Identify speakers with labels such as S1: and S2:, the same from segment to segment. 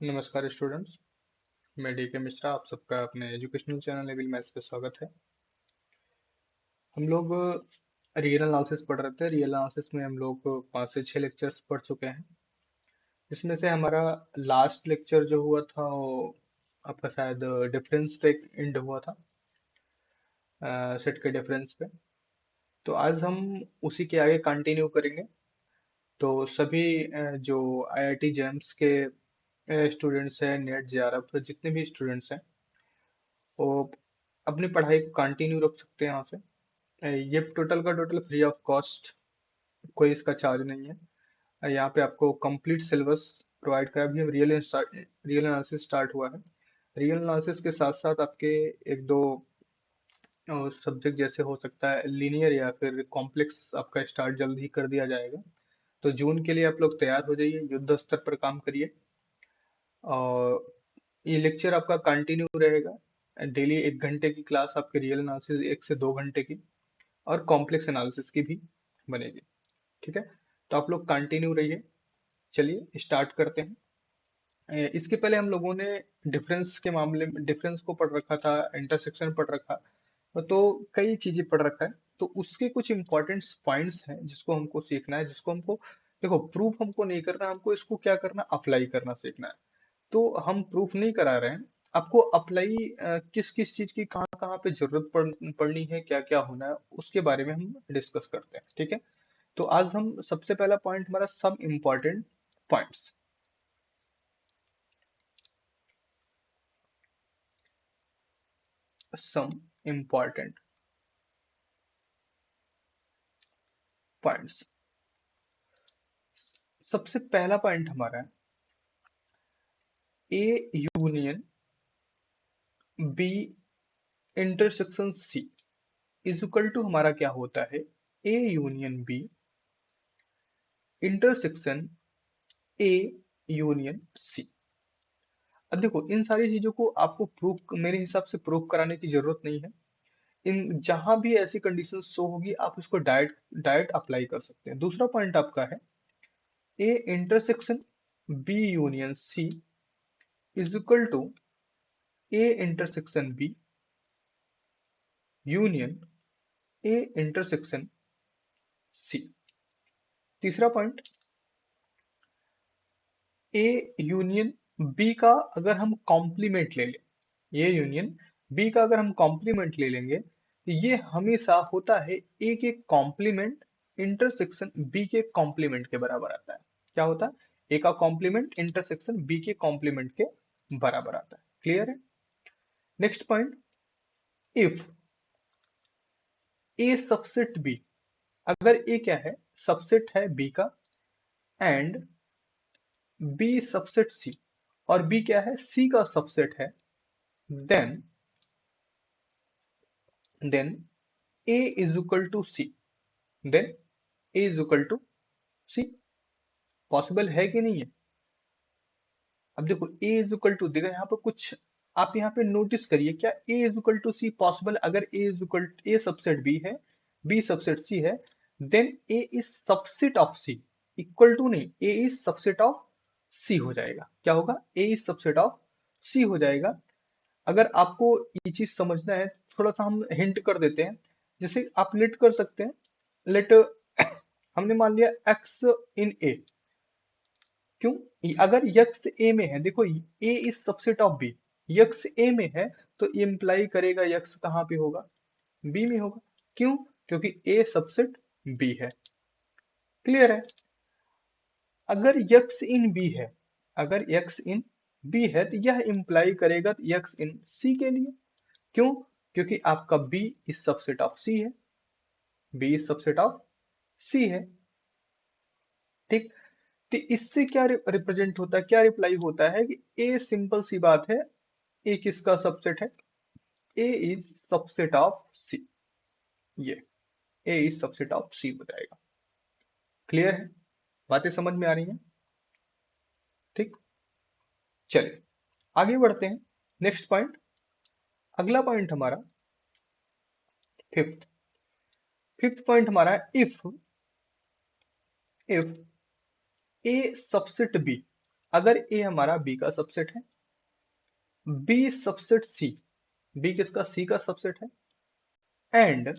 S1: नमस्कार स्टूडेंट्स। मैं डीके मिश्रा, आप सबका अपने एजुकेशनल चैनल लेवल मैथ्स पे स्वागत है। हम लोग रियल एनालिसिस पढ़ रहे थे। रियल एनालिसिस में हम लोग 5 से 6 लेक्चर्स पढ़ चुके हैं। इसमें से हमारा लास्ट लेक्चर जो हुआ था वो आपका शायद डिफरेंस पे एंड हुआ था, सेट के डिफरेंस पे। तो आज हम उसी के आगे कंटिन्यू करेंगे। तो सभी जो आईआईटी जेम्स के स्टूडेंट्स हैं, नेट जेआरएफ जितने भी स्टूडेंट्स हैं, वो अपनी पढ़ाई को कंटिन्यू रख सकते हैं यहाँ से। ये टोटल का टोटल फ्री ऑफ कॉस्ट, कोई इसका चार्ज नहीं है। यहाँ पे आपको कंप्लीट सिलेबस प्रोवाइड करा। अभी हम रियल एनालिसिस स्टार्ट हुआ है। रियल एनालिसिस के साथ साथ आपके एक दो सब्जेक्ट जैसे हो सकता है लीनियर या फिर कॉम्प्लेक्स, आपका स्टार्ट जल्द ही कर दिया जाएगा। तो जून के लिए आप लोग तैयार हो जाइए, युद्ध स्तर पर काम करिए। और ये लेक्चर आपका कंटिन्यू रहेगा। डेली 1 घंटे की क्लास आपके रियल एनालिसिस 1 से 2 घंटे की, और कॉम्प्लेक्स एनालिसिस की भी बनेगी। ठीक है, तो आप लोग कंटिन्यू रहिए। चलिए स्टार्ट करते हैं। इसके पहले हम लोगों ने डिफरेंस के मामले में डिफरेंस को पढ़ रखा था, इंटरसेक्शन पढ़ रखा, तो कई चीजें पढ़ रखा है। तो उसके कुछ इंपॉर्टेंट पॉइंट्स हैं जिसको हमको सीखना है, जिसको हमको, देखो, प्रूफ हमको नहीं करना, हमको इसको क्या करना, अप्लाई करना सीखना है। तो हम प्रूफ नहीं करा रहे हैं, आपको अप्लाई किस किस चीज की कहाँ कहाँ पे जरूरत पड़नी है, क्या क्या होना है, उसके बारे में हम डिस्कस करते हैं। ठीक है, तो आज हम सबसे पहला पॉइंट हमारा सब important points. Some important points. सबसे पहला पॉइंट हमारा है A union B intersection C is equal to हमारा क्या होता है, A union B intersection A union C. अब देखो, इन सारी चीजों को आपको प्रूफ, मेरे हिसाब से प्रूफ कराने की जरूरत नहीं है। इन जहां भी ऐसी कंडीशन शो होगी, आप उसको डायरेक्ट डायरेक्ट अप्लाई कर सकते हैं। दूसरा पॉइंट आपका है A intersection B union C is equal to A intersection B union A intersection C. तीसरा पॉइंट, ए यूनियन बी का अगर हम कॉम्प्लीमेंट ले लें, ए यूनियन बी का अगर हम कॉम्प्लीमेंट ले लेंगे, तो ये हमेशा होता है ए के कॉम्प्लीमेंट इंटरसेक्शन बी के कॉम्प्लीमेंट के बराबर आता है। क्या होता है, ए का कॉम्प्लीमेंट इंटरसेक्शन बी के कॉम्प्लीमेंट के बराबर आता है। क्लियर है। Next point, if A subset B, अगर ए क्या है, सबसेट है बी का, एंड बी सबसेट सी, और बी क्या है, सी का सबसेट है, then then A is equal to C, then A is equal to C. Possible है कि नहीं है। अब देखो, ए इज इक्वल टू, देखो यहाँ पे कुछ आप यहाँ पे नोटिस करिए, क्या A is equal to C possible. अगर A is equal, A subset B है, बी सबसेट सी है, then A is subset of C. Equal to नहीं, A is subset of C हो जाएगा। क्या होगा, A is subset of C हो जाएगा। अगर आपको ये चीज समझना है, थोड़ा सा हम हिंट कर देते हैं। जैसे आप लेट कर सकते हैं, लेट हमने मान लिया एक्स इन ए। क्यों, अगर यक्स ए में है, देखो A is subset of B, x A में है, तो इम्प्लाई करेगा यक्स कहाँ पे होगा, बी में होगा। क्यों, क्योंकि ए सबसेट बी है। क्लियर है। अगर यक्स इन बी है, अगर यक्स इन बी है, तो यह इम्प्लाई करेगा यक्स इन सी के लिए। क्यों, क्योंकि आपका बी इज सबसेट ऑफ सी है, बी इज सबसेट ऑफ सी है। ठीक, तो इससे क्या रिप्रेजेंट होता है, क्या रिप्लाई होता है कि ए, सिंपल सी बात है, ए किसका सबसेट है, ए इज सबसेट ऑफ सी। ये ए इज सबसेट ऑफ सी हो जाएगा। क्लियर है, बातें समझ में आ रही हैं। ठीक, चलिए आगे बढ़ते हैं। नेक्स्ट पॉइंट, अगला पॉइंट हमारा फिफ्थ। फिफ्थ पॉइंट हमारा if if A subset B, अगर ए हमारा बी का सबसेट है, बी सबसेट सी, बी किसका, सी का सबसेट है, and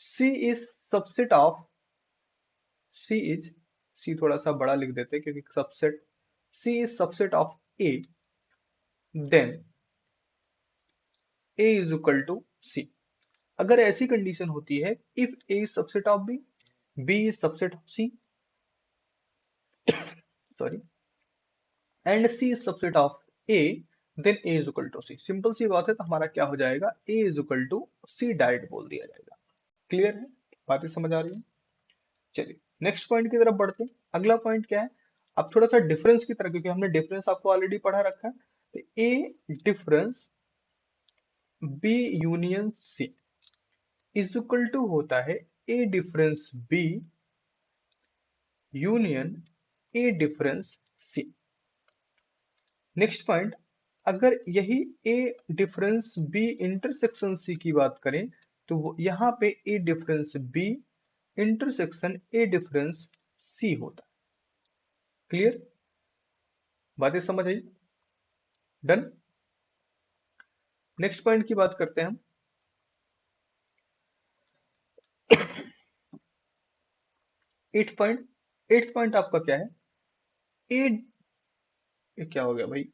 S1: C is subset of, C is, C थोड़ा सा बड़ा लिख देते हैं क्योंकि subset, C is subset of A, then A is equal to C. अगर ऐसी कंडीशन होती है, if A is subset of B, B is subset of C, sorry, and C is subset of A, then A is equal to C. Simple सी बात है, तो हमारा क्या हो जाएगा, ए is equal to C direct बोल दिया जाएगा। क्लियर है, बातें समझ आ रही है। चलिए नेक्स्ट पॉइंट की तरफ बढ़ते हैं। अगला पॉइंट क्या है, अब थोड़ा सा डिफरेंस की तरह, क्योंकि हमने डिफरेंस आपको ऑलरेडी पढ़ा रखा है, तो A difference B union C is equal to होता है A difference B union A difference C. Next point, अगर यही A difference B intersection C की बात करें, तो यहाँ पे A difference B intersection A difference C होता है। क्लियर, बातें समझ आई, डन। नेक्स्ट पॉइंट की बात करते हैं हम। एट पॉइंट आपका क्या है, ए, ये क्या हो गया भाई,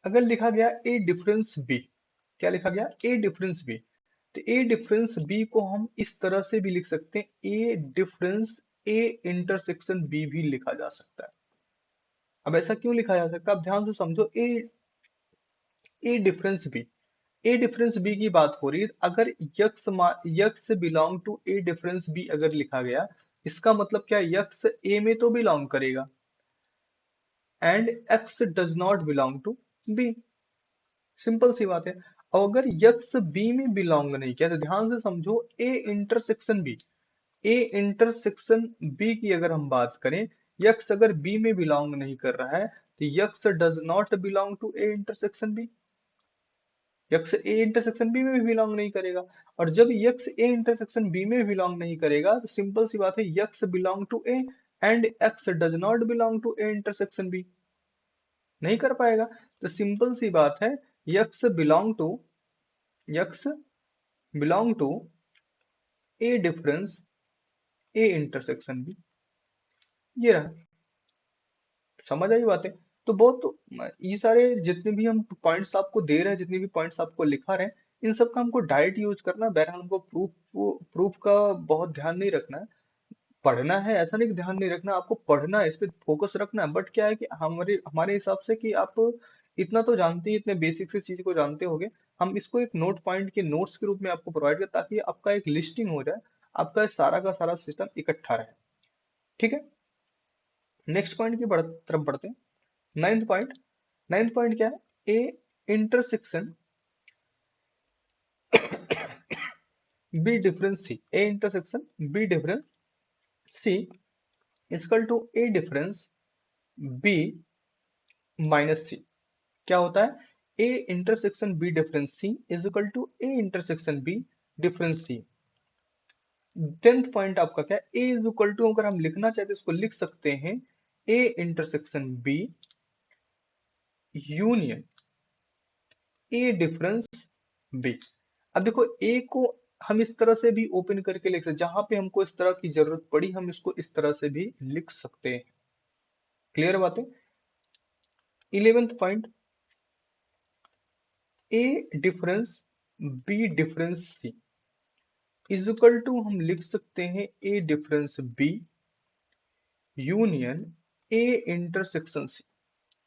S1: अगर लिखा गया ए डिफरेंस बी, क्या लिखा गया, ए डिफरेंस बी, तो ए डिफरेंस बी को हम इस तरह से भी लिख सकते हैं, A difference A intersection B भी लिखा जा सकता है। अब ऐसा क्यों लिखा जा सकता है, अब ध्यान से समझो, A difference B, A difference B की बात हो रही है, अगर x belong to A difference B अगर लिखा गया, इसका मतलब क्या, यक्स ए में तो बिलोंग करेगा, and x does not belong to B. Simple सी बात है। और अगर यक्स बी में बिलोंग नहीं किया, तो ध्यान से समझो, A intersection B, A intersection B की अगर हम बात करें, यक्स अगर बी में बिलोंग नहीं कर रहा है, तो x does not belong to A intersection B, x A intersection B में भी बिलोंग नहीं करेगा। और जब यक्स ए इंटरसेक्शन बी में बिलोंग नहीं करेगा, तो सिंपल सी बात है, x belong to A and x does not belong to A intersection B, नहीं कर पाएगा। तो सिंपल सी बात है, x belong to, x belong to A difference A intersection B, ये रहा। समझ आई बातें। तो बहुत, ये सारे जितने भी हम पॉइंट्स आपको दे रहे हैं, जितने भी पॉइंट्स आपको लिखा रहे हैं, इन सब का हमको डायरेक्ट यूज करना है। बहरहाल हमको प्रूफ का बहुत ध्यान नहीं रखना है, पढ़ना है ऐसा नहीं कि ध्यान नहीं रखना, आपको पढ़ना है, इस पे फोकस रखना है। बट क्या है कि हमारे हमारे हिसाब से कि आप इतना तो जानते ही, इतने बेसिक से चीज को जानते होगे, हम इसको एक नोट पॉइंट के नोट्स के रूप में आपको प्रोवाइड करें, ताकि आपका एक लिस्टिंग हो जाए, आपका सारा का सारा सिस्टम इकट्ठा रहे। ठीक है, नेक्स्ट पॉइंट की तरफ बढ़ते हैं। नाइन्थ पॉइंट, नाइन्थ पॉइंट क्या है, A intersection B difference C, A intersection B difference C equal to A difference B minus C. क्या होता है, A intersection B difference C is equal to A intersection B difference C. Tenth point आपका क्या है, ए is equal to, अगर हम लिखना चाहते हैं इसको लिख सकते हैं, A intersection B union A difference B. अब देखो, ए को हम इस तरह से भी ओपन करके लिख सकते, जहां पे हमको इस तरह की जरूरत पड़ी, हम इसको इस तरह से भी लिख सकते हैं। क्लियर बात है। 11th point, A difference B difference C is equal to, हम लिख सकते हैं A difference B union A intersection C.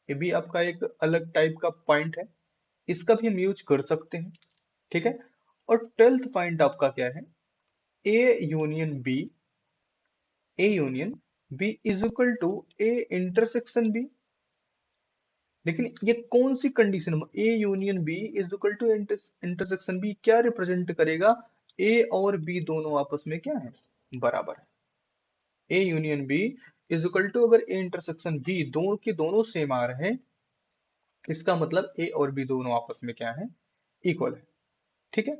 S1: ये भी आपका एक अलग टाइप का पॉइंट है, इसका भी हम यूज कर सकते हैं। ठीक है, और 12th पॉइंट आपका क्या है, A union B, A union B is equal to A intersection B. लेकिन ये कौन सी condition, A union B is equal to intersection B क्या रिप्रेजेंट करेगा, ए और बी दोनों आपस में क्या है, बराबर है। A union B is equal to, अगर ए इंटरसेक्शन बी दोनों के दोनों सेम आ रहे हैं, इसका मतलब ए और बी दोनों आपस में क्या है, इक्वल है। ठीक है।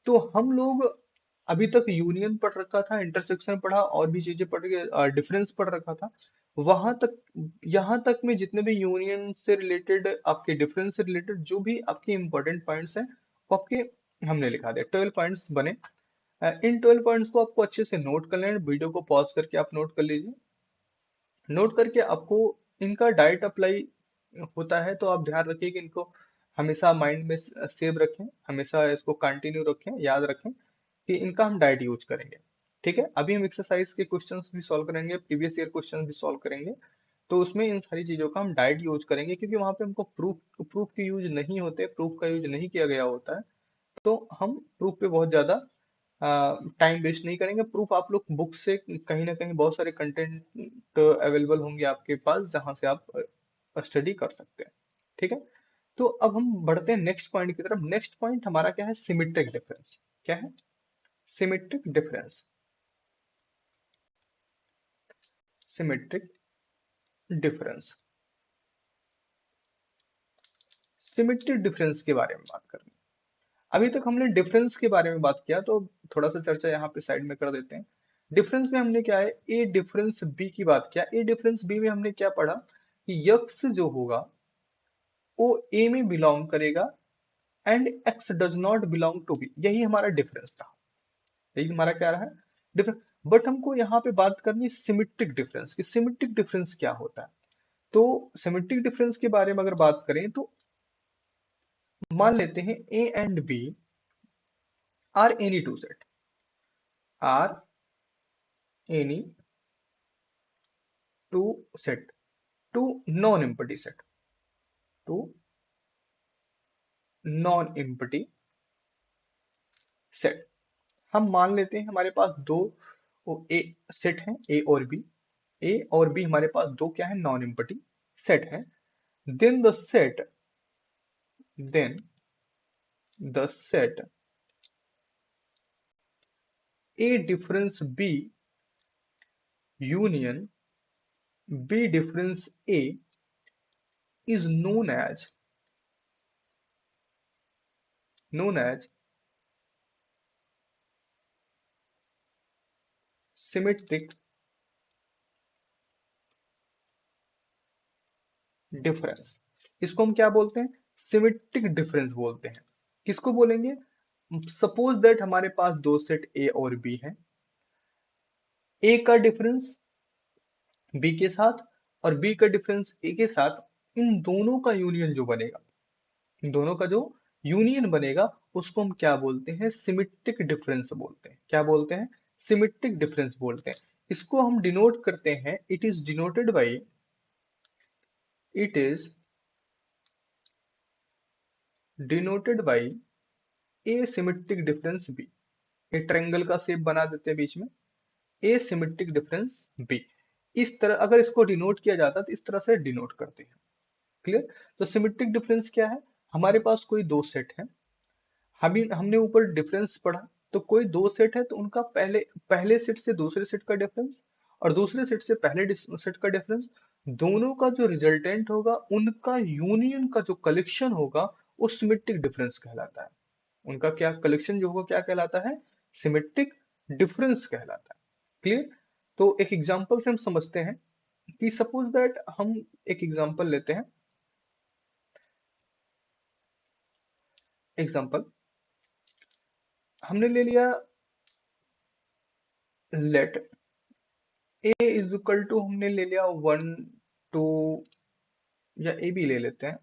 S1: तो हम लोग अभी तक यूनियन पढ़ रखा था, इंटरसेक्शन पढ़ा, और भी चीजें पढ़ के डिफरेंस पढ़ रखा था। वहां तक, यहाँ तक में जितने भी यूनियन से रिलेटेड, आपके डिफरेंस से रिलेटेड जो भी आपके इंपॉर्टेंट पॉइंट्स हैं, वो आपके हमने लिखा दिया। 12 पॉइंट्स बने। इन 12 पॉइंट्स को आपको अच्छे से नोट कर लेना, वीडियो को पॉज करके आप नोट कर लीजिए। नोट करके आपको इनका डायरेक्ट अप्लाई होता है, तो आप ध्यान रखिए कि इनको हमेशा माइंड में सेव रखें, हमेशा इसको कंटिन्यू रखें, याद रखें कि इनका हम डायरेक्ट यूज करेंगे। ठीक है। अभी हम एक्सरसाइज के क्वेश्चंस भी सॉल्व करेंगे, प्रीवियस ईयर क्वेश्चंस भी सॉल्व करेंगे। तो उसमें इन सारी चीजों का हम डायरेक्ट यूज करेंगे, क्योंकि वहां पे हमको प्रूफ प्रूफ के यूज नहीं होते, प्रूफ का यूज नहीं किया गया होता है। तो हम प्रूफ पे बहुत ज्यादा टाइम वेस्ट नहीं करेंगे। प्रूफ आप लोग बुक से कहीं ना कहीं बहुत सारे कंटेंट अवेलेबल होंगे आपके पास, जहां से आप स्टडी कर सकते हैं। ठीक है। तो अब हम बढ़ते हैं नेक्स्ट पॉइंट की तरफ। नेक्स्ट पॉइंट हमारा क्या है? Symmetric difference. क्या है? Symmetric difference. Symmetric difference. Symmetric difference के बारे में बात करें। अभी तक हमने डिफरेंस के बारे में बात किया, तो थोड़ा सा चर्चा यहाँ पे साइड में कर देते हैं। डिफरेंस में हमने क्या है? ए डिफरेंस बी की बात किया। ए डिफरेंस बी में हमने क्या पढ़ा कि यक्स जो होगा वो ए में बिलोंग करेगा, and x does not belong to B. यही हमारा डिफरेंस था। यही हमारा क्या रहा? डिफरेंस। बट हमको यहाँ पे बात करनी है सिमेट्रिक डिफरेंस की। सिमेट्रिक डिफरेंस क्या होता है? तो सिमेट्रिक डिफरेंस के बारे में अगर बात करें, तो मान लेते हैं A and B are any two set, are any two set, two non empty set, two non empty set. हम मान लेते हैं हमारे पास दो ए सेट हैं, ए और बी। ए और बी हमारे पास दो क्या है? नॉन एम्पटी सेट है। Then the set, then the set A difference B union B difference A is known as symmetric difference. इसको हम क्या बोलते हैं? सिमेट्रिक डिफरेंस बोलते हैं। किसको बोलेंगे? सपोज दैट हमारे पास दो सेट ए और बी हैं। ए का डिफरेंस बी के साथ और बी का डिफरेंस ए के साथ, इन दोनों का यूनियन जो बनेगा, इन दोनों का जो यूनियन बनेगा, उसको हम क्या बोलते हैं? सिमेट्रिक डिफरेंस बोलते हैं। क्या बोलते हैं? सिमेट्रिक डिफरेंस बोलते हैं। इसको हम डिनोट करते हैं, it is denoted by A symmetric difference B. एक ट्रायंगल का शेप बना देते हैं बीच में, ए सिमेट्रिक डिफरेंस बी। इस तरह अगर इसको डिनोट किया जाता तो इस तरह से डिनोट करते हैं। क्लियर? तो सिमेट्रिक डिफरेंस क्या है? हमारे पास कोई दो सेट है, हमने ऊपर डिफरेंस पढ़ा, तो कोई दो सेट है तो उनका पहले पहले सेट से दूसरे सेट का डिफरेंस और दूसरे सेट से पहले सेट का डिफरेंस, दोनों का जो रिजल्टेंट होगा, उनका यूनियन का जो कलेक्शन होगा, वो सिमेट्रिक डिफरेंस कहलाता है। उनका क्या कलेक्शन जो होगा, क्या कहलाता है? सिमेट्रिक डिफरेंस कहलाता है। क्लियर? तो एक एग्जांपल से हम समझते हैं कि सपोज दैट हम एक एग्जांपल लेते हैं। एग्जांपल हमने ले लिया, let A is equal to, हमने ले लिया 1 2, या ए बी ले लेते हैं,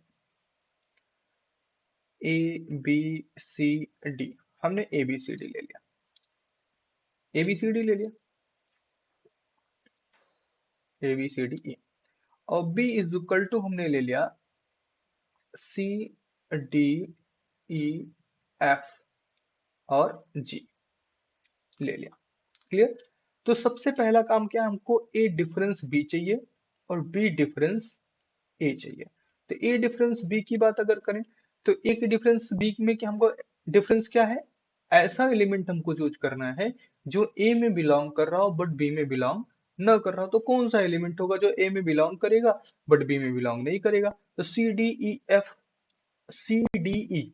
S1: ए बी सी डी। हमने ए बी सी डी ले लिया, ए बी सी डी ले लिया, ए बी सी डी ई। और बी इज इक्वल टू हमने ले लिया सी डी ई एफ और जी ले लिया। क्लियर? तो सबसे पहला काम क्या है? हमको ए डिफरेंस बी चाहिए और बी डिफरेंस ए चाहिए। तो ए डिफरेंस बी की बात अगर करें, तो ए के डिफरेंस बी में क्या हमको डिफरेंस क्या है? ऐसा एलिमेंट हमको चूज करना है जो ए में बिलोंग कर रहा हो बट बी में बिलोंग न कर रहा हो। तो कौन सा एलिमेंट होगा जो ए में बिलोंग करेगा बट बी में बिलोंग नहीं करेगा? तो C D E F, C D E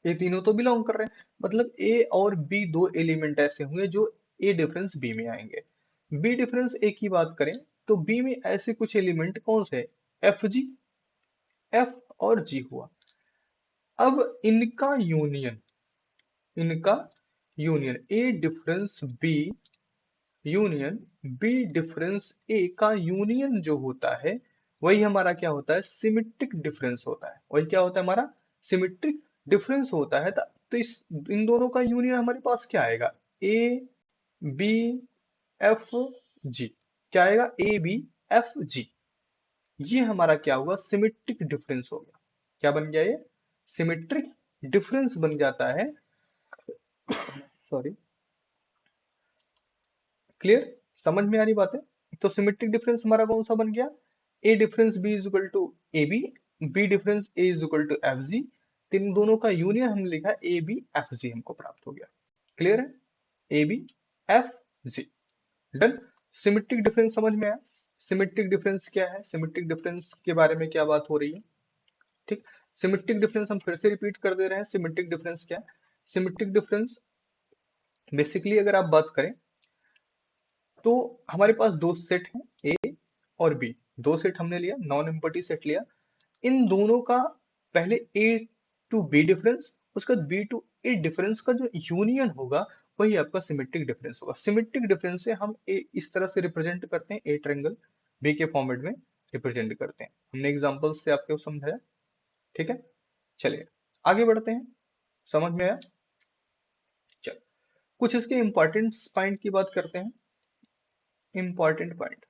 S1: ये तीनों तो बिलोंग कर रहे हैं, मतलब ए और बी दो एलिमेंट ऐसे होंगे जो ए डिफरेंस बी में आएंगे। बी डिफरेंस ए की बात करें तो बी में ऐसे कुछ एलिमेंट कौन से, एफ जी, एफ और जी हुआ। अब इनका union A difference B union B difference A का यूनियन जो होता है वही हमारा क्या होता है, सिमेट्रिक डिफरेंस होता है। वही क्या होता है, हमारा सिमेट्रिक डिफरेंस होता है। तो इस इन दोनों का यूनियन हमारे पास क्या आएगा, ए बी एफ जी। क्या आएगा, ए बी एफ जी। ये हमारा क्या हुआ, सिमेट्रिक डिफरेंस हो गया। क्या बन गया ये, सिमेट्रिक डिफरेंस बन जाता है। सॉरी, क्लियर, समझ में आ रही बात है। तो सिमेट्रिक डिफरेंस हमारा कौन सा बन गया, A difference B is equal to A B difference A is equal to F G. तीन दोनों का यूनियन हमने लिखा ए बी एफ जी, हमको प्राप्त हो गया। क्लियर है, A B F G, done. Symmetric difference समझ में आया। सिमेट्रिक डिफरेंस क्या है, सिमेट्रिक डिफरेंस के बारे में क्या बात हो रही है, ठीक। सिमेट्रिक डिफरेंस हम फिर से रिपीट कर दे रहे हैं, सिमेट्रिक डिफरेंस क्या है। सिमेट्रिक डिफरेंस बेसिकली अगर आप बात करें तो हमारे पास दो सेट हैं, ए और बी। दो सेट हमने लिया, नॉन एम्पटी सेट लिया। इन दोनों का पहले ए टू बी डिफरेंस, उसके बाद बी टू ए डिफरेंस का जो यूनियन होगा वही आपका सिमेट्रिक डिफरेंस होगा। सिमेट्रिक डिफरेंस से हम ए इस तरह से रिप्रेजेंट करते हैं, ए ट्रायंगल बी के फॉर्मेट में रिप्रेजेंट करते हैं। हमने एग्जांपल्स से आपको समझाया, ठीक है। चलिए आगे बढ़ते हैं, समझ में आया। चल, कुछ इसके इंपॉर्टेंट पॉइंट की बात करते हैं। Important point,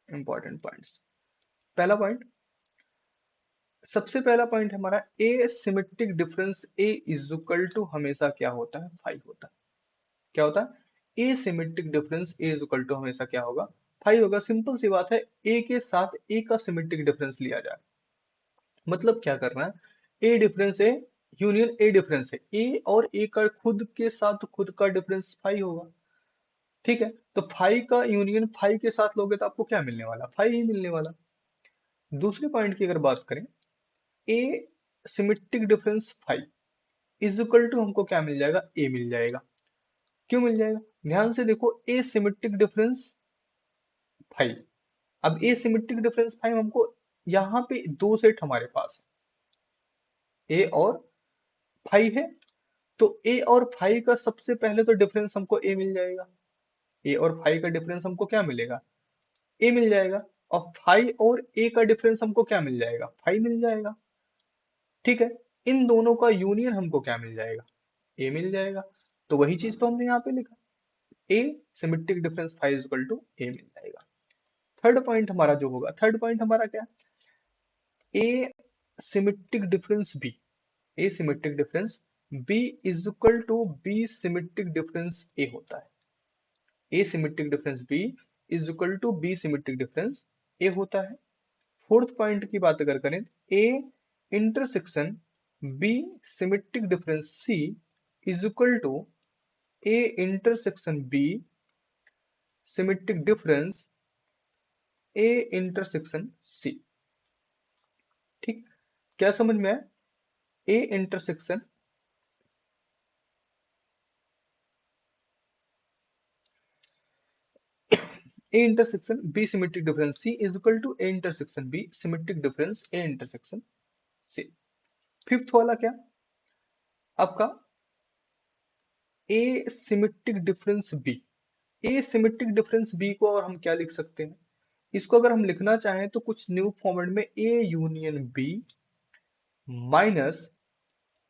S1: important points. पहला पॉइंट, सबसे पहला पॉइंट हमारा, A symmetric difference A is equal to हमेशा क्या होता है, 5 होता है। क्या होता है, A symmetric difference A is equal to हमेशा क्या होगा, 5 होगा। सिंपल सी बात है, ए के साथ ए का सिमेट्रिक डिफरेंस लिया जाए, मतलब क्या करना है, A difference A union A difference है, ए और ए का खुद के साथ खुद का डिफरेंस 5 होगा, ठीक है। तो 5 का यूनियन 5 के साथ लोगे तो आपको क्या मिलने वाला, 5 ही मिलने वाला। दूसरे पॉइंट की अगर बात करें, A symmetric difference 5 is equal to हमको क्या मिल जाएगा, ए मिल जाएगा। क्यों मिल जाएगा, ध्यान से देखो, ए सिमेट्रिक डिफरेंस 5। अब ए सिमेट्रिक डिफरेंस 5 हमको, यहाँ पे दो सेट हमारे पास ए और 5 है, तो ए और 5 का सबसे पहले तो डिफरेंस हमको ए मिल जाएगा। ए और 5 का डिफरेंस हमको क्या मिलेगा, ए मिल जाएगा। और 5 और ए का डिफरेंस हमको क्या मिल जाएगा, 5 मिल जाएगा, ठीक है। इन दोनों का यूनियन हमको क्या मिल जाएगा, ए मिल जाएगा। तो वही चीज तो हमने यहाँ पे लिखा, ए सिमेट्रिक डिफरेंस 5 इक्वल टू ए मिल जाएगा। थर्ड पॉइंट हमारा जो होगा, थर्ड पॉइंट हमारा क्या, A symmetric difference B, A symmetric difference B is equal to B symmetric difference A होता है। A symmetric difference B is equal to B symmetric difference A होता है। फोर्थ पॉइंट की बात अगर करें, A intersection B symmetric difference C is equal to A intersection B symmetric difference A intersection C, ठीक। क्या समझ में आया, A intersection A intersection B symmetric difference C is equal to A intersection B symmetric difference A intersection C. Fifth वाला क्या, आपका A symmetric difference B, A symmetric difference B को और हम क्या लिख सकते हैं, इसको अगर हम लिखना चाहें तो कुछ न्यू फॉर्मेट में A union B minus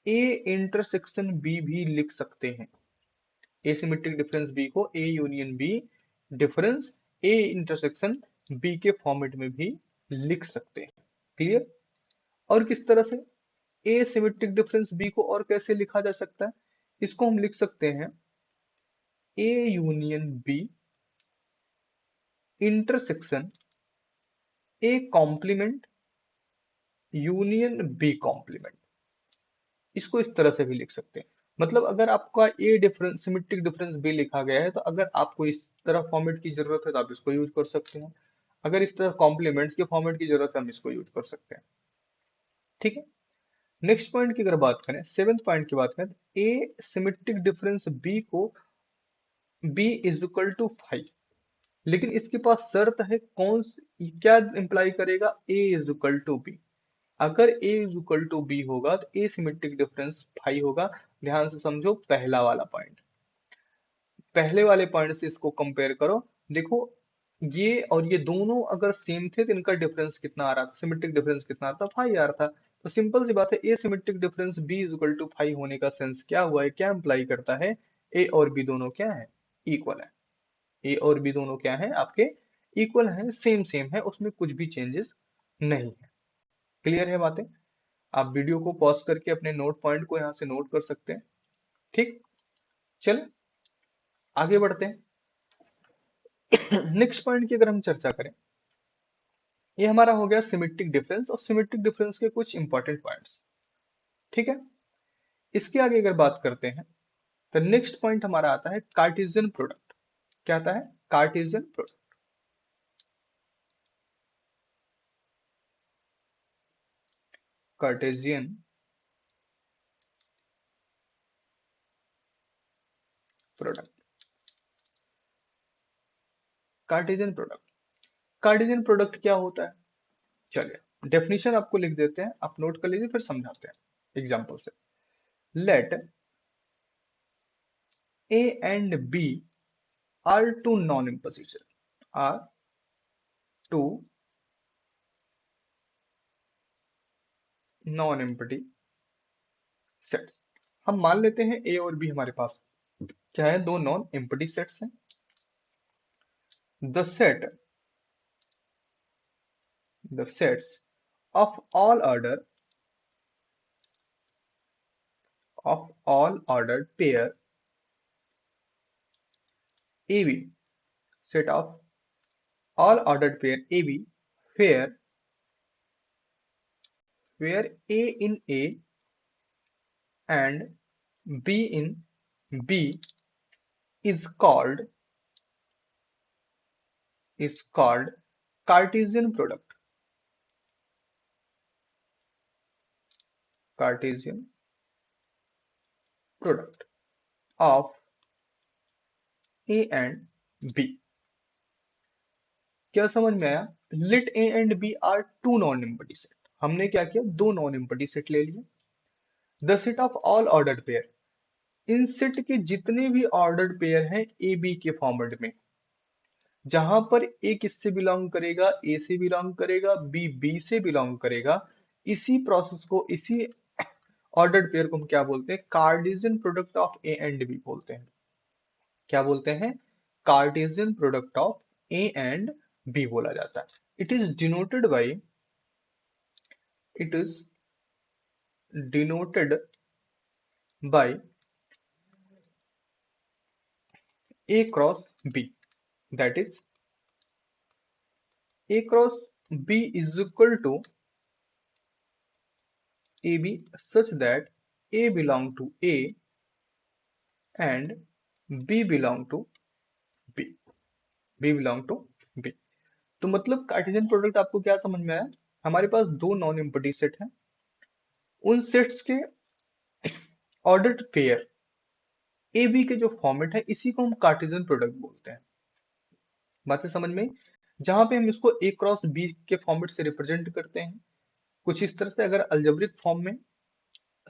S1: A intersection B भी लिख सकते हैं। एसिमेट्रिक डिफरेंस बी को A union B difference A intersection B के फॉर्मेट में भी लिख सकते हैं। क्लियर, और किस तरह से ए सिमेट्रिक डिफरेंस बी को और कैसे लिखा जा सकता है, इसको हम लिख सकते हैं A union B intersection A complement union B complement. इसको इस तरह से भी लिख सकते हैं, मतलब अगर आपका ए डिफरेंस सिमेट्रिक डिफरेंस बी लिखा गया है तो अगर आपको इस तरह फॉर्मेट की जरूरत है तो आप इसको यूज कर सकते हैं। अगर इस तरह कॉम्प्लीमेंट्स के फॉर्मेट की जरूरत है हम इसको यूज कर सकते हैं। ठीक है। नेक्स्ट पॉइंट की अगर बात करें, सेवेंथ पॉइंट की बात करें, ए सिमेट्रिक डिफरेंस बी को बी इज इक्वल टू 5, लेकिन इसके पास शर्त है क्या इंप्लाई करेगा, ए इज इक्वल टू बी। अगर A is equal to B होगा तो ए सिमेट्रिक डिफरेंस 5 होगा। ध्यान से समझो पहला वाला पॉइंट, पहले वाले पॉइंट से इसको कंपेयर करो। देखो ये और ये दोनों अगर सेम थे तो इनका डिफरेंस कितना आ रहा था, सिमेट्रिक डिफरेंस कितना आ रहा था, 5 आ रहा था। तो सिंपल सी बात है, A symmetric difference B is equal to 5 होने का सेंस क्या हुआ है, क्या इंप्लाई करता है, ए और बी दोनों क्या है, इक्वल है। ए और बी दोनों क्या है आपके, इक्वल है, सेम सेम है, उसमें कुछ भी चेंजेस नहीं है। क्लियर है बातें। आप वीडियो को पॉज करके अपने नोट पॉइंट को यहाँ से नोट कर सकते हैं। ठीक, चलें आगे बढ़ते हैं। नेक्स्ट पॉइंट की अगर हम चर्चा करें, ये हमारा हो गया सिमेट्रिक डिफरेंस और सिमेट्रिक डिफरेंस के कुछ इंपॉर्टेंट पॉइंट्स। ठीक है। इसके आगे अगर बात करते हैं तो नेक्स्ट पॉइंट हमारा आता है कार्टेशियन प्रोडक्ट। क्या आता है, Cartesian product. Cartesian product, Cartesian product. Cartesian product क्या होता है, चलिए डेफिनेशन आपको लिख देते हैं, आप नोट कर लीजिए, फिर समझाते हैं एग्जांपल से। Let A and B are two non imposition, are two non empty sets. हम मान लेते हैं ए और बी हमारे पास क्या है, दो नॉन एम्पटी सेट्स हैं। The set, the sets of all order, of all ordered pair AB, set of all ordered pair AB, where A in A and B in B is called Cartesian product. Cartesian product of A and B. क्या समझ में आया? Let A and B are two non-empty set. हमने क्या किया, दो non empty set ले लिए। The set of all ordered pair, in set के जितने भी ऑर्डर्ड पेयर हैं ए बी के फॉर्मेट में, जहां पर ए किससे बिलोंग करेगा, ए से बिलोंग करेगा, बी बी से बिलोंग करेगा, इसी प्रोसेस को, इसी ऑर्डर्ड पेयर को हम क्या बोलते हैं, Cartesian product of A and B बोलते हैं। क्या बोलते हैं, Cartesian product of A and B बोला जाता है। It is denoted by, it is denoted by A cross B, that is A cross B is equal to AB such that A belong to A and B belong to B, B belong to B। तो मतलब Cartesian product आपको क्या समझ में आया, हमारे पास दो non empty set हैं, उन सेट्स के ऑर्डर्ड पेयर ए बी के जो फॉर्मेट है, इसी को हम कार्टेशियन प्रोडक्ट बोलते हैं। बातें समझ में, जहां पे हम इसको ए क्रॉस बी के फॉर्मेट से रिप्रेजेंट करते हैं कुछ इस तरह से। अगर अलजेब्रिक फॉर्म में,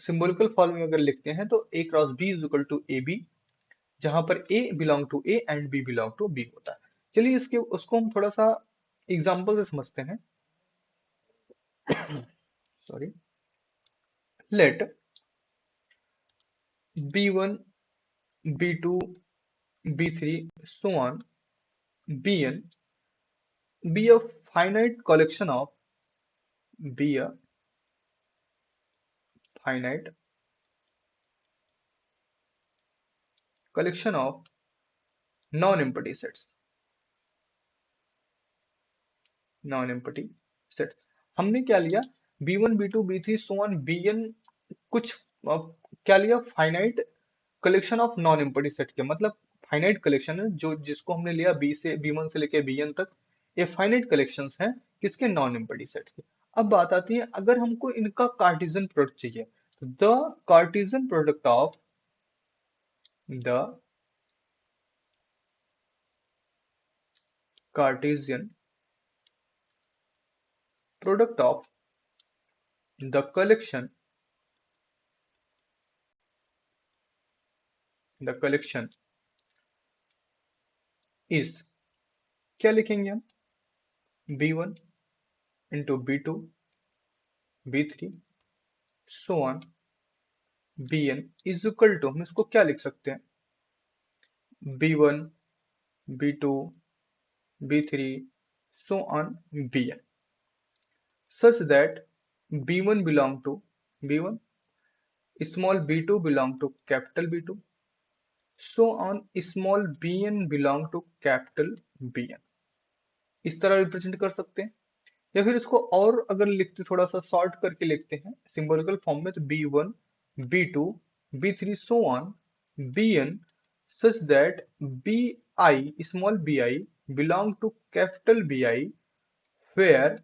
S1: सिंबॉलिकल फॉर्म में अगर लिखते हैं तो A cross B is equal to A B, जहां पर A belong to A and B belong to B होता है। चलिए इसके उसको हम थोड़ा सा एग्जांपल से समझते हैं। Sorry, let b1 b2 b3 so on bn be a finite collection of, be a finite collection of non-empty sets, non-empty sets। हमने क्या लिया, b1 b2 b3 so on bn, कुछ क्या लिया, finite collection of non empty set के, मतलब finite collection है जो, जिसको हमने लिया बी से, b1 से लेके bn तक, ये फाइनाइट कलेक्शंस हैं किसके, नॉन एम्प्टी सेट्स के। अब बात आती है अगर हमको इनका कार्टेशियन प्रोडक्ट चाहिए, the Cartesian product of the Cartesian product of the collection is, क्या लिखेंगे हम, B1 into B2 B3 so on Bn is equal to, हम इसको क्या लिख सकते हैं, B1 B2 B3 so on Bn such that B1 belong to B1, small b2 belong to capital B2, so on small bn belong to capital Bn। इस तरह represent कर सकते हैं, या फिर इसको और अगर लिखते, थोड़ा सा शॉर्ट करके लिखते हैं सिंबॉलिकल फॉर्म में, तो B1 B2 B3 so on Bn such that Bi small bi belong to capital Bi where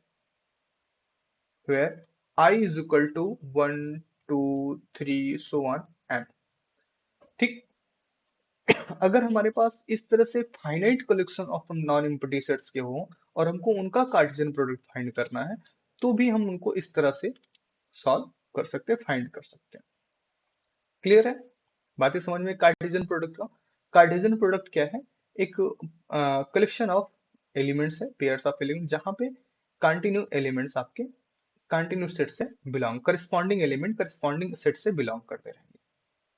S1: I is equal to 1 2 3 so on m। ठीक, अगर हमारे पास इस तरह से finite collection of non empty sets के हो और हमको उनका कार्टेशियन प्रोडक्ट फाइंड करना है, तो भी हम उनको इस तरह से सॉल्व कर सकते हैं, फाइंड कर सकते हैं। क्लियर है, बातें समझ में। कार्टेशियन प्रोडक्ट का, कार्टेशियन प्रोडक्ट क्या है, एक कलेक्शन ऑफ एलिमेंट्स है, पेयर्स ऑफ एलिमेंट, जहां पे कंटिन्यू एलिमेंट्स आपके कंटिन्यू सेट से belong, corresponding element corresponding set से बिलोंग करते रहेंगे।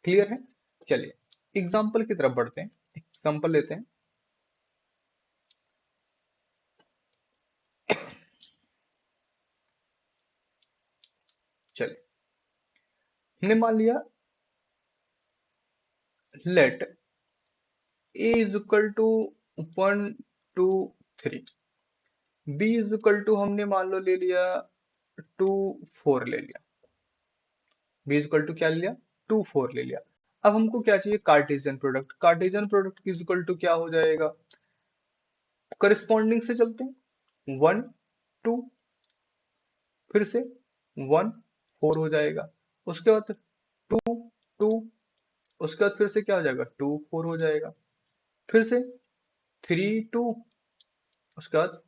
S1: क्लियर है, चलिए एग्जाम्पल की तरफ बढ़ते हैं, एग्जाम्पल लेते हैं। चलिए, हमने मान लिया let a is equal to 1 2 3, b is equal to हमने मान लो ले लिया 2 4 ले लिया, b इज इक्वल टू क्या ले लिया, 2 4 ले लिया। अब हमको क्या चाहिए, Cartesian product. Cartesian product is equal to क्या हो जाएगा, करस्पॉन्डिंग से चलते हैं, 1 2 फिर से 1 4 हो जाएगा, उसके बाद 2 2, उसके बाद फिर से क्या हो जाएगा, 2 4 हो जाएगा, फिर से 3 2, उसके बाद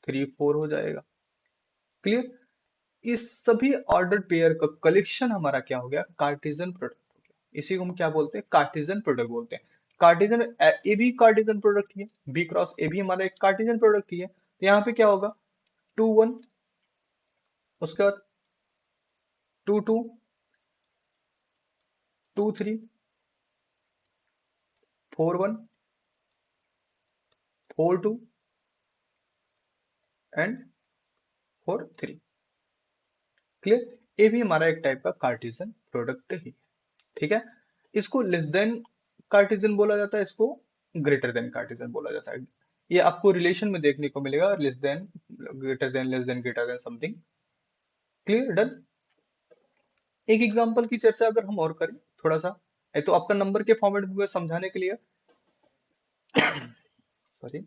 S1: 3 4 हो जाएगा। क्लियर, इस सभी ऑर्डर पेयर का कलेक्शन हमारा क्या हो गया, कार्टेशियन प्रोडक्ट हो गया। इसी को हम क्या बोलते हैं, कार्टेशियन प्रोडक्ट बोलते हैं। कार्टेशियन ए भी कार्टेशियन प्रोडक्ट ही है, बी क्रॉस ए भी हमारा एक कार्टेशियन प्रोडक्ट ही है, तो यहाँ पे क्या होगा, 2 1, उसके बाद 2 2 2 3 4 1 4 2 एंड 4 3। क्लियर, ये भी हमारा एक टाइप का कार्टेशियन प्रोडक्ट ही है। ठीक है, इसको लेस देन कार्टेशियन बोला जाता है, इसको ग्रेटर देन कार्टेशियन बोला जाता है। ये आपको रिलेशन में देखने को मिलेगा, less than greater than, less than greater than something. Clear, done. एक एग्जांपल की चर्चा अगर हम और करें थोड़ा सा, ये तो आपका नंबर के फॉर्मेट में समझाने के लिए, सॉरी,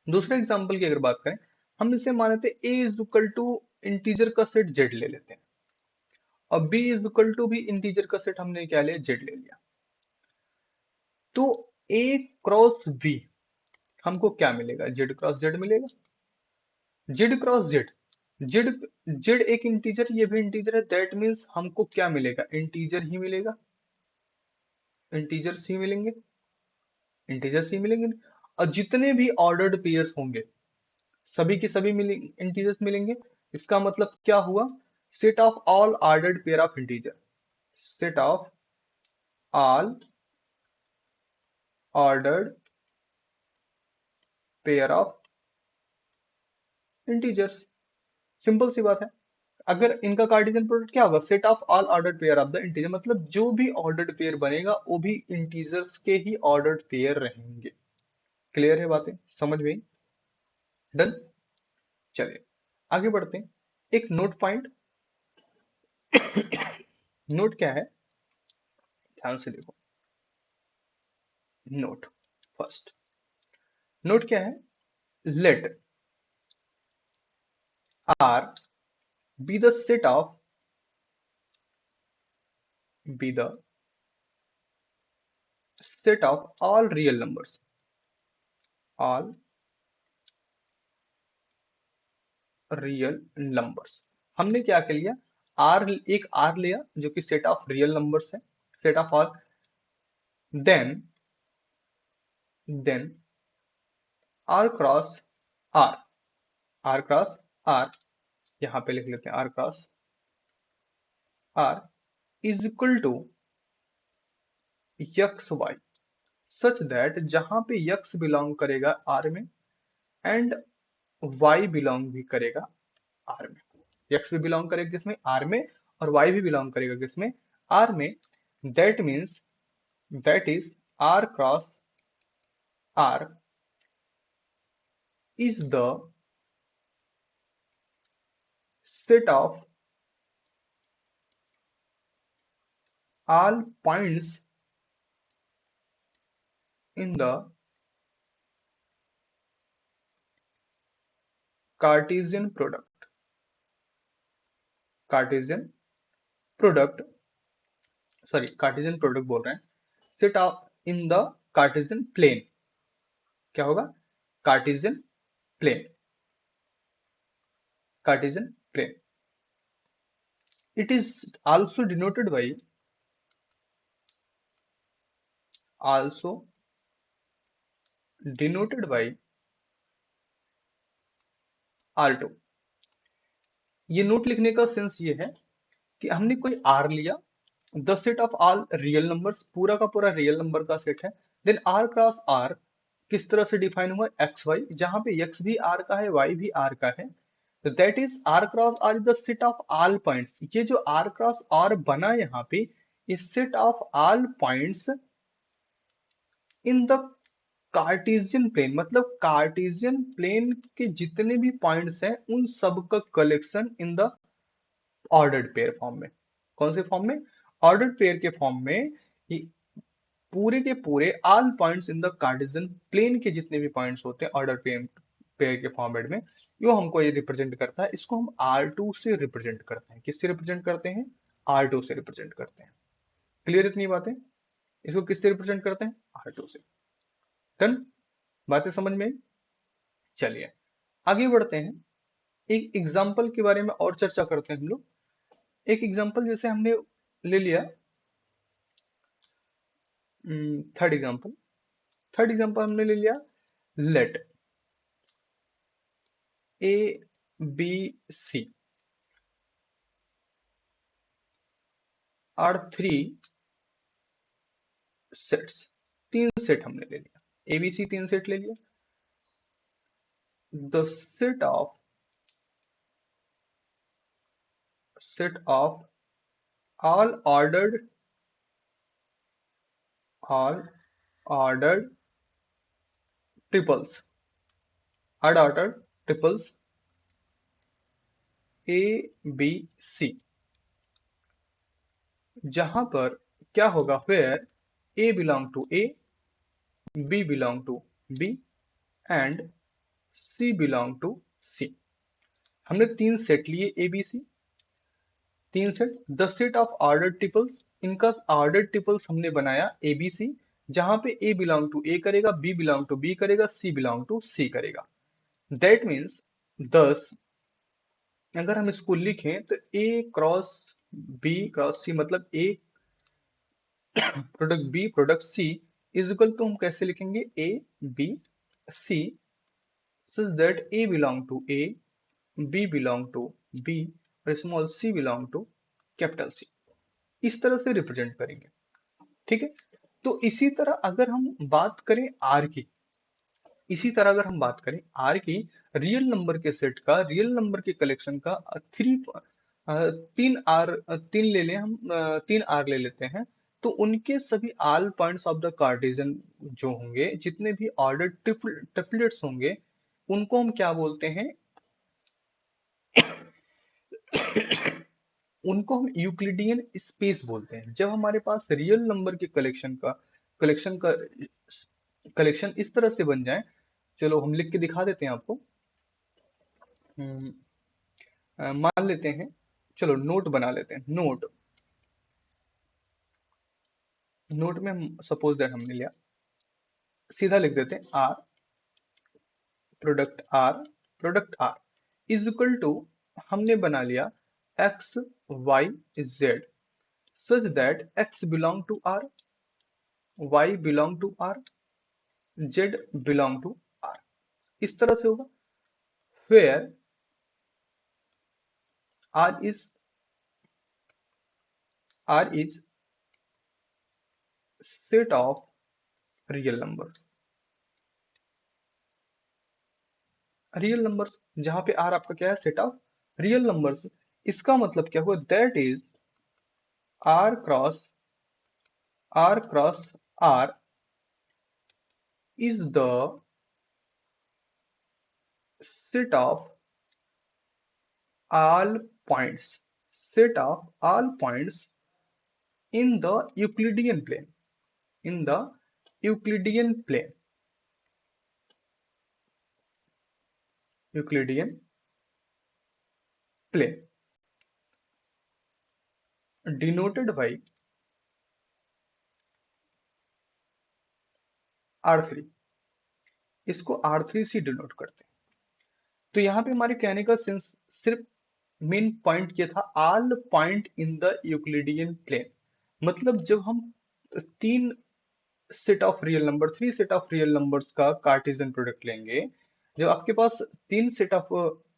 S1: दूसरे एग्जांपल की अगर बात करें, हम इसे मानते हैं a is equal to integer का सेट z ले लेते हैं, और b इज इक्वल टू भी इंटीजर का सेट हमने क्या लिया, z ले लिया, तो a क्रॉस b हमको क्या मिलेगा, z क्रॉस z मिलेगा, z cross z, z z एक इंटीजर, ये भी इंटीजर है, दैट मीन्स हमको क्या मिलेगा, इंटीजर ही मिलेगा, इंटीजर्स ही मिलेंगे, इंटीजर्स ही मिलेंगे। और जितने भी ऑर्डर्ड पेयर्स होंगे सभी के सभी इंटीजर्स मिलेंगे। इसका मतलब क्या हुआ, set of all ordered pair of integer, set of all ordered pair of integers. Simple सी बात है, अगर इनका कार्टेशियन प्रोडक्ट क्या होगा, set of all ordered pair of the integer, मतलब जो भी ऑर्डर्ड पेयर बनेगा वो भी इंटीजर्स के ही ऑर्डर्ड पेयर रहेंगे। क्लियर है, बातें समझ में, डन। चलिए आगे बढ़ते हैं, एक नोट पॉइंट, नोट क्या है, ध्यान से देखो, नोट फर्स्ट, नोट क्या है, let R be the set of all real numbers, all real numbers. हमने क्या कर लिया, आर, एक आर लिया जो कि सेट ऑफ रियल नंबर्स है, set of all, then then R cross R, R cross R, यहां पे लिख लेते हैं R cross R is equal to x y, such that जहां पे यक्स बिलोंग करेगा आर में एंड वाई बिलोंग भी करेगा आर में। यक्स भी बिलोंग करेगा किसमें, आर में, और वाई भी बिलोंग करेगा किसमें, आर में। That means, that is R cross R is the set of all points in the Cartesian product, Cartesian product, sorry Cartesian product बोल रहे हैं, set of in the Cartesian plane. क्या होगा, Cartesian plane, Cartesian plane. It is also denoted by, also denoted by R2। ये note लिखने का sense ये है कि हमने कोई आर लिया, the set of all real numbers, पूरा का पूरा रियल नंबर का सेट है, देन आर क्रॉस आर किस तरह से डिफाइन हुआ, एक्स वाई, जहां पे एक्स भी आर का है, वाई भी आर का है। तो that is R cross R is the set of all points. ये जो आर क्रॉस आर बना यहाँ पे, इस set of all points in the Cartesian plane, मतलब कार्टेशियन प्लेन के जितने भी पॉइंट्स हैं उन सब का collection in the ordered pair form में। कौन से फॉर्म में, ऑर्डर्ड पेयर के फॉर्म में। ये पूरे के पूरे all points in the Cartesian plane के जितने भी पॉइंट्स होते हैं ऑर्डर पेयर पेयर के फॉर्मेट में, यो हमको ये रिप्रेजेंट करता है। इसको हम R2 से रिप्रेजेंट करते हैं। किससे रिप्रेजेंट करते हैं, R2 से रिप्रेजेंट करते हैं। क्लियर इतनी बातें, इसको किससे रिप्रेजेंट करते हैं, R2 से। डन, बातें समझ में आई? चलिए आगे बढ़ते हैं, एक एग्जाम्पल के बारे में और चर्चा करते हैं हम लोग। एक एग्जाम्पल जैसे हमने ले लिया, थर्ड एग्जाम्पल, थर्ड एग्जाम्पल हमने ले लिया, let A B C are three sets, तीन सेट हमने ले लिया, एबीसी तीन सेट ले लिया। The set of all all ordered triples, ordered triples A B C, जहां पर क्या होगा, where A belong to A, B belong to B and C belong to C. हमने तीन सेट लिए एबीसी, तीन set, the set of order triples, इनका order triples हमने बनाया एबीसी, जहां पे ए बिलोंग टू ए करेगा, बी बिलोंग टू बी करेगा, सी बिलोंग टू सी करेगा। दैट मीन्स दस, अगर हम इसको लिखें तो A cross B cross C, मतलब A product B product C is equal to, हम कैसे लिखेंगे, A B C, such that A belong to A, B belong to B और small c belong to capital C। इस तरह से represent करेंगे, ठीक है। तो इसी तरह अगर हम बात करें R की, इसी तरह अगर हम बात करें R की, रियल नंबर के सेट का, रियल नंबर के कलेक्शन का तीन ले लें हम, तीन R ले लेते हैं, तो उनके सभी all points of the Cartesian जो होंगे, जितने भी ऑर्डर ट्रिपलेट्स होंगे, उनको हम क्या बोलते हैं, उनको हम यूक्लिडियन स्पेस बोलते हैं। जब हमारे पास रियल नंबर के कलेक्शन का कलेक्शन इस तरह से बन जाए, चलो हम लिख के दिखा देते हैं आपको। हम्म, मान लेते हैं, चलो नोट बना लेते हैं, नोट। नोट में सपोज दैट हमने लिया, सीधा लिख देते हैं R, R product R is equal to, हमने बना लिया x y z, such that x belong to R, y belong to R, z belong to R. इस तरह से होगा, where R is, R is set of real number, real numbers, जहां पे are आपका क्या है, सेट ऑफ रियल नंबर्स। इसका मतलब क्या हुआ, that is R cross, R cross R is the set of all points, set of all points in the Euclidean plane, in the Euclidean plane, Euclidean plane, denoted by R3। इसको R3 से denote करते हैं। तो यहाँ पे हमारे कहने का सेंस सिर्फ मेन पॉइंट ये था, all point in the Euclidean plane. मतलब जब हम तीन set of real number, three set of real numbers का कार्टेशियन प्रोडक्ट लेंगे, जब आपके पास तीन सेट ऑफ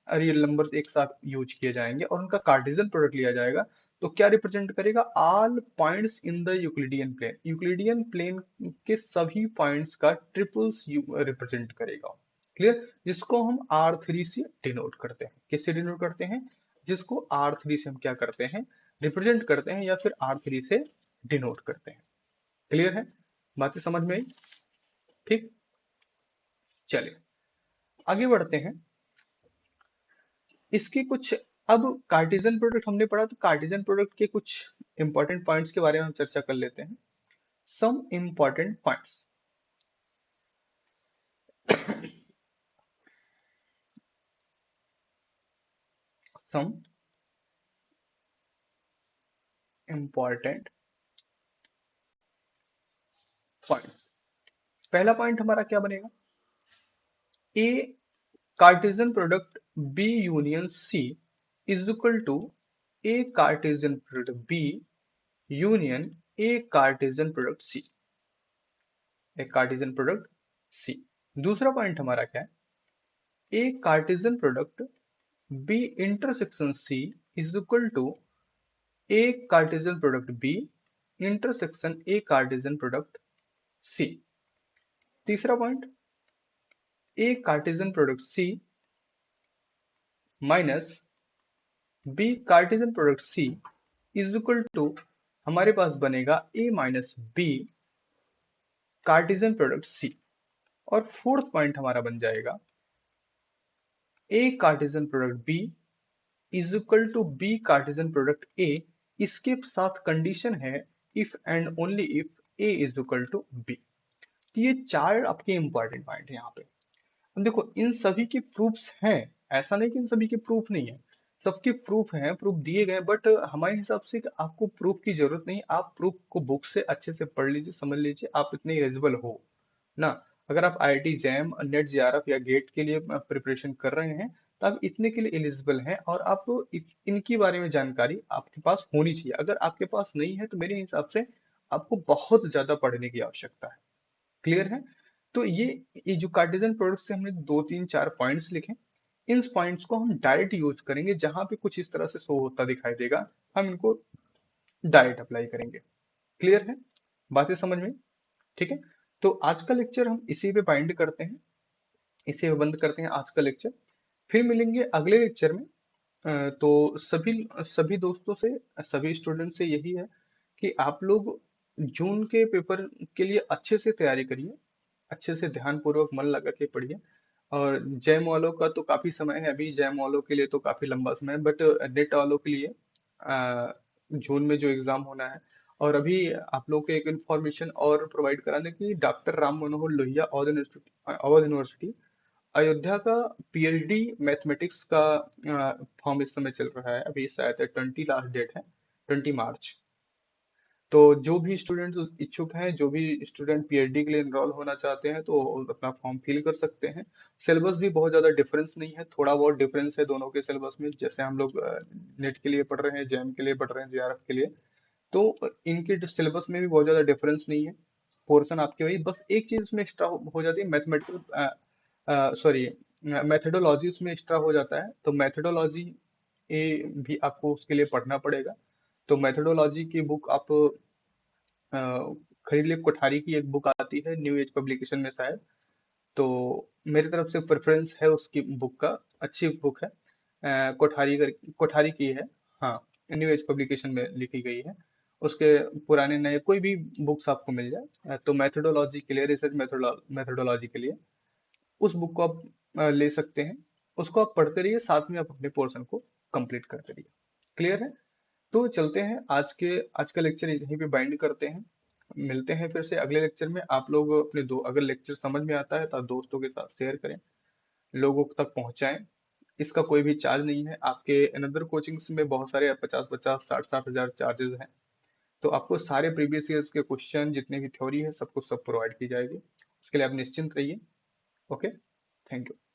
S1: रियल नंबर्स एक साथ यूज किए जाएंगे और उनका कार्टेशियन प्रोडक्ट लिया जाएगा, तो क्या रिप्रेजेंट करेगा, all points in the Euclidean plane, Euclidean plane के सभी पॉइंट्स का ट्रिपल्स रिप्रेजेंट करेगा। क्लियर, जिसको हम R3 से डिनोट करते हैं। किससे डिनोट करते हैं, जिसको R3 से हम क्या करते हैं, रिप्रेजेंट करते हैं, या फिर R3 से डिनोट करते हैं। क्लियर है, बातें समझ में आई? ठीक, चलिए आगे बढ़ते हैं। इसके कुछ, अब कार्टेशियन प्रोडक्ट हमने पढ़ा, तो कार्टेशियन प्रोडक्ट के कुछ इंपॉर्टेंट पॉइंट्स के बारे में हम चर्चा कर लेते हैं। Some important points, some important points. पहला पॉइंट हमारा क्या बनेगा, A Cartesian product B union C is equal to A Cartesian product B union A Cartesian product C, A Cartesian product C. दूसरा पॉइंट हमारा क्या है, A Cartesian product B intersection C is equal to A Cartesian product B intersection A Cartesian product C. तीसरा point, A Cartesian product C minus B Cartesian product C is equal to, हमारे पास बनेगा A minus B Cartesian product C. और fourth point हमारा बन जाएगा, A Cartesian product B is equal to B Cartesian product A. इसके साथ condition है if and only if A is equal to B. ये चार आपके इंपॉर्टेंट पॉइंट है यहाँ पे। अब देखो इन सभी के प्रूफ्स हैं, ऐसा नहीं कि इन सभी के प्रूफ नहीं है, सबके प्रूफ हैं, प्रूफ दिए गए, बट हमारे हिसाब से कि आपको प्रूफ की जरूरत नहीं, आप प्रूफ को बुक से अच्छे से पढ़ लीजिए, समझ लीजिए, आप इतने एलिजिबल हो ना। अगर आप आईआईटी जैम, नेट जेआरएफ या गेट के लिए प्रिपरेशन कर रहे हैं, तो आप इतने के लिए एलिजिबल हैं, और आप इनके बारे में जानकारी आपके पास होनी चाहिए। अगर आपके पास नहीं है तो मेरे हिसाब से आपको बहुत ज्यादा पढ़ने की आवश्यकता है। क्लियर है, तो ये जो कार्टेशियन प्रोडक्ट से हमने दो तीन चार पॉइंट्स लिखे, इन पॉइंट्स को हम डायरेक्ट यूज करेंगे, जहां पे कुछ इस तरह से शो होता दिखाई देगा, हम इनको डायरेक्ट अप्लाई करेंगे। क्लियर है, बातें समझ में? ठीक है, तो आज का लेक्चर हम इसी पे बाइंड करते हैं, इसी पे बंद करते हैं आज का लेक्चर। फिर मिलेंगे अगले लेक्चर में। तो सभी सभी दोस्तों से, सभी स्टूडेंट से यही है कि आप लोग जून के पेपर के लिए अच्छे से तैयारी करिए, अच्छे से ध्यान पूर्वक मन लगा के पढ़िए। और जैम वालों का तो काफी समय है, अभी जैम वालों के लिए तो काफी लंबा समय है, बट नेट वालों के लिए जून में जो एग्जाम होना है। और अभी आप लोग को एक इन्फॉर्मेशन और प्रोवाइड करा दें कि डॉक्टर राम मनोहर लोहिया अवध यूनिवर्सिटी, अयोध्या का पीएचडी मैथमेटिक्स का फॉर्म इस समय चल रहा है, अभी शायद 20 लास्ट डेट है, 20 मार्च। तो जो भी स्टूडेंट इच्छुक हैं, जो भी स्टूडेंट पीएचडी के लिए एनरोल होना चाहते हैं, तो वो अपना फॉर्म फिल कर सकते हैं। सिलेबस भी बहुत ज़्यादा डिफरेंस नहीं है, थोड़ा बहुत डिफरेंस है दोनों के सिलेबस में। जैसे हम लोग नेट के लिए पढ़ रहे हैं, जेएम के लिए पढ़ रहे हैं, जेआरएफ के लिए, तो इनके सिलेबस में भी बहुत ज़्यादा डिफरेंस नहीं है। पोर्शन आपके वही, बस एक चीज़ उसमें एक्स्ट्रा हो जाती है, मैथमेटिकल, सॉरी, मैथडोलॉजी उसमें एक्स्ट्रा हो जाता है। तो मैथडोलॉजी ये भी आपको उसके लिए पढ़ना पड़ेगा। तो मैथडोलॉजी की बुक आप अ, खरीद लिए। कोठारी की एक बुक आती है न्यू एज पब्लिकेशन में शायद, तो मेरी तरफ से प्रेफरेंस है उसकी बुक का। अच्छी बुक है, कोठारी की है। हाँ, न्यू एज पब्लिकेशन में लिखी गई है। उसके पुराने नए कोई भी बुक्स आपको मिल जाए, तो मैथडोलॉजी के लिए, रिसर्च मैथडोलॉजी के लिए उस बुक को आप ले सकते हैं। उसको आप पढ़ते रहिए, साथ में आप अपने पोर्शन को कंप्लीट करते रहिए। क्लियर है? तो चलते हैं, आज का लेक्चर यहीं पे बाइंड करते हैं। मिलते हैं फिर से अगले लेक्चर में। आप लोग अपने दो, अगर लेक्चर समझ में आता है तो आप दोस्तों के साथ शेयर करें, लोगों तक पहुंचाएं। इसका कोई भी चार्ज नहीं है। आपके अनदर कोचिंग्स में बहुत सारे 50-50, 60-60 हजार चार्जेस हैं। तो आपको सारे प्रीवियस ईयर्स के क्वेश्चन, जितने भी थ्योरी है, सब कुछ सब प्रोवाइड की जाएगी। उसके लिए आप निश्चिंत रहिए। Okay, thank you.